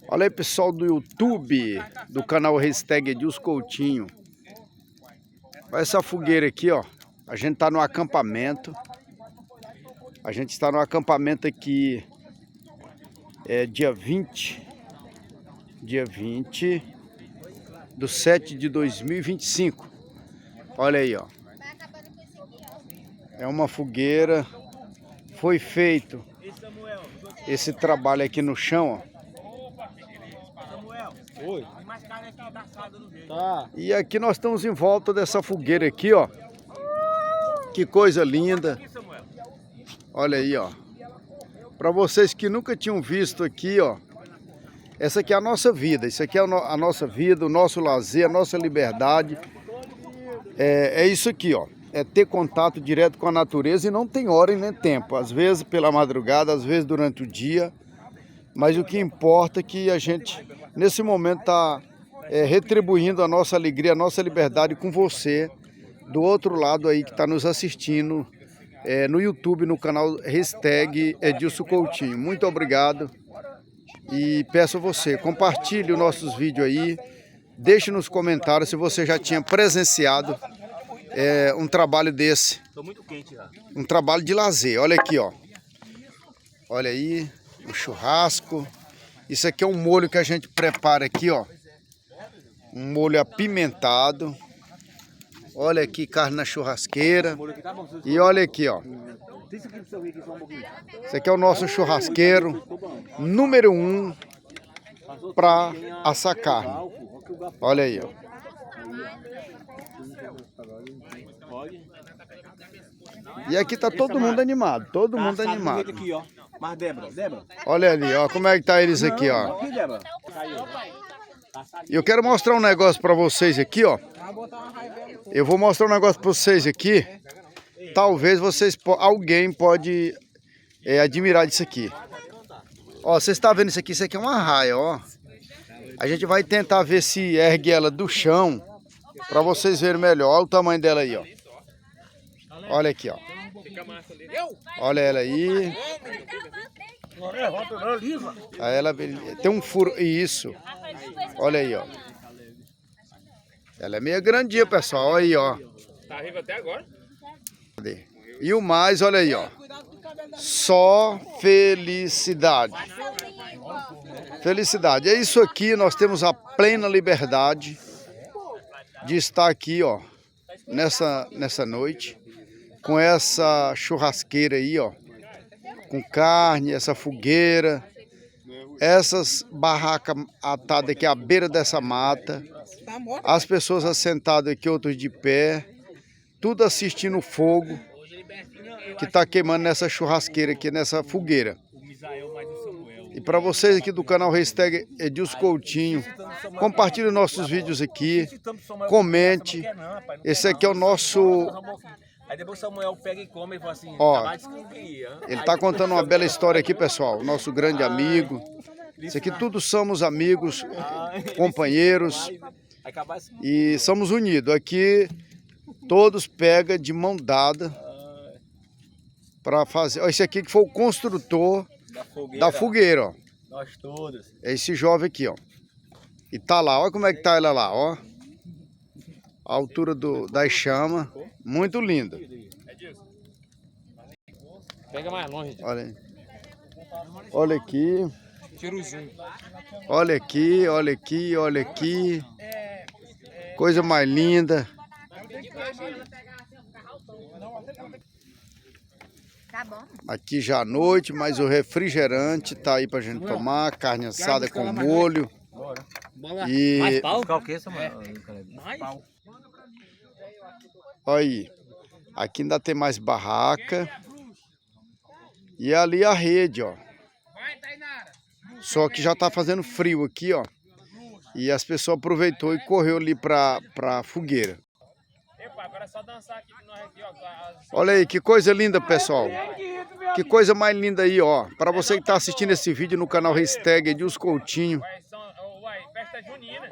Olha aí, pessoal do YouTube, do canal Hashtag Edilson Coutinho. Olha essa fogueira aqui, ó. A gente tá no acampamento. A gente está no acampamento aqui, dia 20 de 7 de 2025. Olha aí, ó. É uma fogueira. Foi feito esse trabalho aqui no chão, ó. Oi. Tá. E aqui nós estamos em volta dessa fogueira aqui, ó. Que coisa linda. Olha aí, ó. Para vocês que nunca tinham visto aqui, ó. Essa aqui é a nossa vida. Isso aqui é a nossa vida, o nosso lazer, a nossa liberdade. É isso aqui, ó. É ter contato direto com a natureza e não tem hora e nem tempo. Às vezes pela madrugada, às vezes durante o dia. Mas o que importa é que a gente, nesse momento, está retribuindo a nossa alegria, a nossa liberdade com você, do outro lado aí que está nos assistindo no YouTube, no canal Hashtag Edilson Coutinho. Muito obrigado e peço a você, compartilhe os nossos vídeos aí, deixe nos comentários se você já tinha presenciado um trabalho desse. Tô muito quente já. Um trabalho de lazer. Olha aqui, ó. Olha aí, o churrasco. Isso aqui é um molho que a gente prepara aqui, ó. Um molho apimentado. Olha aqui, carne na churrasqueira. E olha aqui, ó. Esse aqui é o nosso churrasqueiro número 1 para assar carne. Olha aí, ó. E aqui tá todo mundo animado, todo mundo animado. Aqui, ó. Mas Débora. Olha ali, ó, como é que tá eles aqui, ó. Aqui, Débora. E eu quero mostrar um negócio para vocês aqui, ó. Eu vou mostrar um negócio para vocês aqui. Talvez alguém pode admirar disso aqui. Ó, vocês estão vendo isso aqui? Isso aqui é uma arraia, ó. A gente vai tentar ver se ergue ela do chão para vocês verem melhor. Olha o tamanho dela aí, ó. Olha aqui, ó. Olha ela aí. Aí ela tem um furo. Isso. Olha aí, ó. Ela é meio grandinha, pessoal. Olha aí, ó. Tá vivo até agora? E o mais, olha aí, ó. Só felicidade. Felicidade. É isso aqui, nós temos a plena liberdade de estar aqui, ó, nessa noite, com essa churrasqueira aí, ó, com carne, essa fogueira, essas barracas atadas aqui à beira dessa mata, as pessoas assentadas aqui, outros de pé, tudo assistindo o fogo que está queimando nessa churrasqueira aqui, nessa fogueira. E para vocês aqui do canal Hashtag Edilson Coutinho, compartilhe nossos vídeos aqui, comente. Esse aqui é o nosso... Aí depois o Samuel pega e come e fala assim, Ó, ele tá contando uma bela história aqui, pessoal. Nosso grande amigo. Isso aqui tudo somos amigos, companheiros. E somos unidos. Aqui todos pegam de mão dada para fazer. Ó, esse aqui que foi o construtor da fogueira, ó. Nós todos. É esse jovem aqui, ó. E tá lá, olha como é que tá ela lá, ó. A altura das chamas. Muito linda. Pega mais longe. Olha aí. Olha aqui. Tira o zoom. Olha aqui, olha aqui, olha aqui. Coisa mais linda. Tá bom. Aqui já à noite, mas o refrigerante tá aí pra gente tomar. Carne assada com molho. E Mais pau? Qual que é, Samuel? olha aí. Aqui ainda tem mais barraca. E ali a rede, ó. Só que já tá fazendo frio aqui, ó. E as pessoas aproveitou e correu ali pra fogueira. Agora é só dançar aqui com nós aqui, ó. Olha aí, que coisa linda, pessoal. Que coisa mais linda aí, ó. Para você que tá assistindo esse vídeo no canal Hashtag Edilson Coutinho. Uai, festa junina.